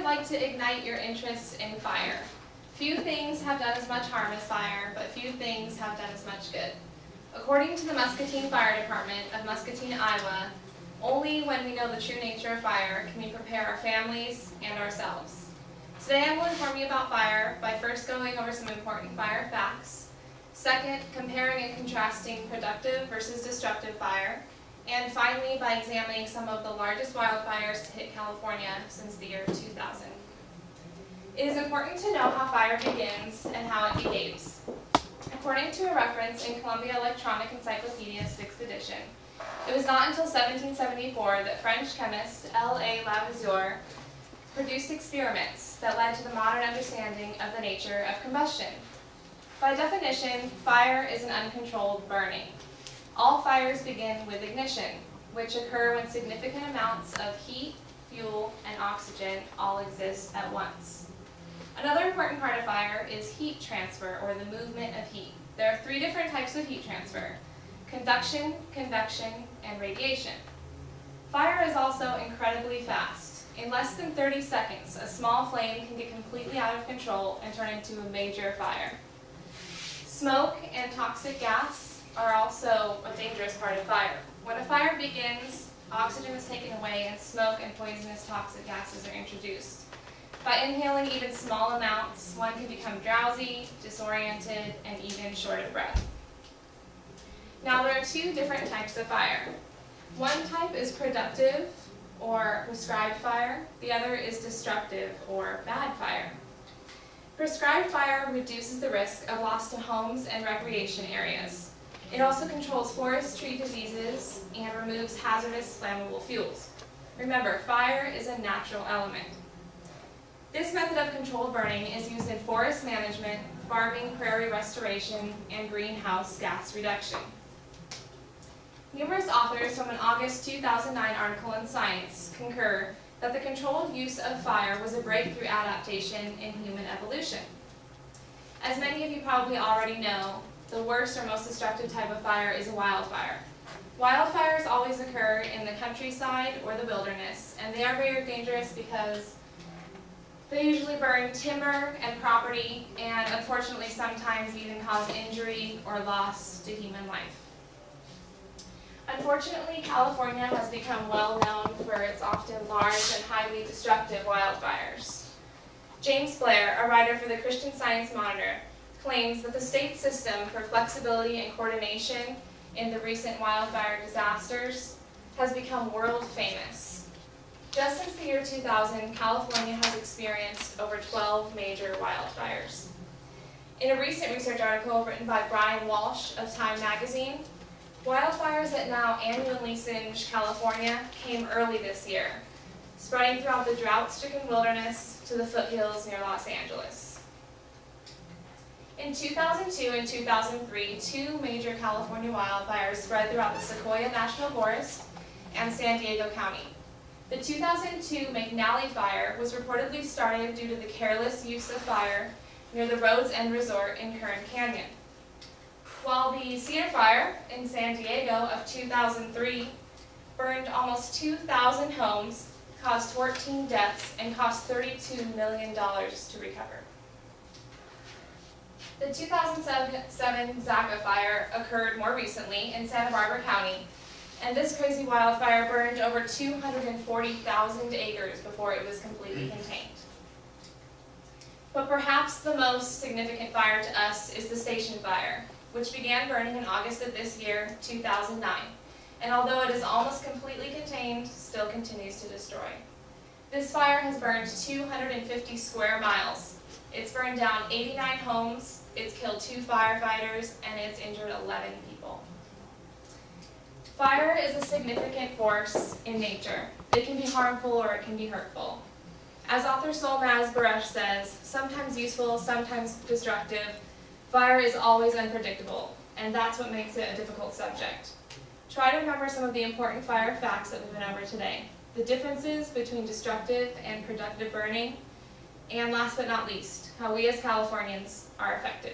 like to ignite your interest in fire. Few things have done as much harm as fire, but few things have done as much good. According to the Muscatine Fire Department of Muscatine, Iowa, only when we know the true nature of fire can we prepare our families and ourselves. Today I will inform you about fire by first going over some important fire facts, second, comparing and contrasting productive versus destructive fire, and finally by examining some of the largest wildfires to hit California since the year 2000. It is important to know how fire begins and how it behaves. According to a reference in Columbia Electronic Encyclopedia 6th edition, it was not until 1774 that French chemist L.A. Lavoisier produced experiments that led to the modern understanding of the nature of combustion. By definition, fire is an uncontrolled burning. All fires begin with ignition, which occur when significant amounts of heat, fuel, and oxygen all exist at once. Another important part of fire is heat transfer, or the movement of heat. There are three different types of heat transfer: conduction, convection, and radiation. Fire is also incredibly fast. In less than 30 seconds, a small flame can get completely out of control and turn into a major fire. Smoke and toxic gas are also a dangerous part of fire. When a fire begins, oxygen is taken away and smoke and poisonous toxic gases are introduced. By inhaling even small amounts, one can become drowsy, disoriented, and even short of breath. Now there are two different types of fire. One type is productive, or prescribed fire. The other is destructive, or bad fire. Prescribed fire reduces the risk of loss to homes and recreation areas. It also controls forest-tree diseases and removes hazardous flammable fuels. Remember, fire is a natural element. This method of controlled burning is used in forest management, farming, prairie restoration, and greenhouse gas reduction. Numerous authors from an August 2009 article in Science concur that the controlled use of fire was a breakthrough adaptation in human evolution. As many of you probably already know, the worst or most destructive type of fire is a wildfire. Wildfires always occur in the countryside or the wilderness, and they are very dangerous because they usually burn timber and property, and unfortunately sometimes even cause injury or loss to human life. Unfortunately, California has become well known for its often large and highly destructive wildfires. James Blair, a writer for the Christian Science Monitor, claims that the state system for flexibility and coordination in the recent wildfire disasters has become world famous. Just since the year 2000, California has experienced over 12 major wildfires. In a recent research article written by Brian Walsh of Time magazine, wildfires that now annually singe California came early this year, spreading throughout the drought-stricken wilderness to the foothills near Los Angeles. In 2002 and 2003, two major California wildfires spread throughout the Sequoia National Forest and San Diego County. The 2002 McNally fire was reportedly started due to the careless use of fire near the Rhodes End Resort in Kern Canyon, while the Cedar Fire in San Diego of 2003 burned almost 2,000 homes, caused 14 deaths, and cost $32 million to recover. The 2007 Zaga fire occurred more recently in Santa Barbara County, and this crazy wildfire burned over 240,000 acres before it was completely contained. But perhaps the most significant fire to us is the Station Fire, which began burning in August of this year, 2009, and although it is almost completely contained, still continues to destroy. This fire has burned 250 square miles. It's burned down 89 homes, it's killed 2 firefighters, and it's injured 11 people. Fire is a significant force in nature. It can be harmful or it can be hurtful. As author Solmaz Baresh says, sometimes useful, sometimes destructive, fire is always unpredictable, and that's what makes it a difficult subject. Try to remember some of the important fire facts that we've been over today, the differences between destructive and productive burning, and last but not least, how we as Californians are affected.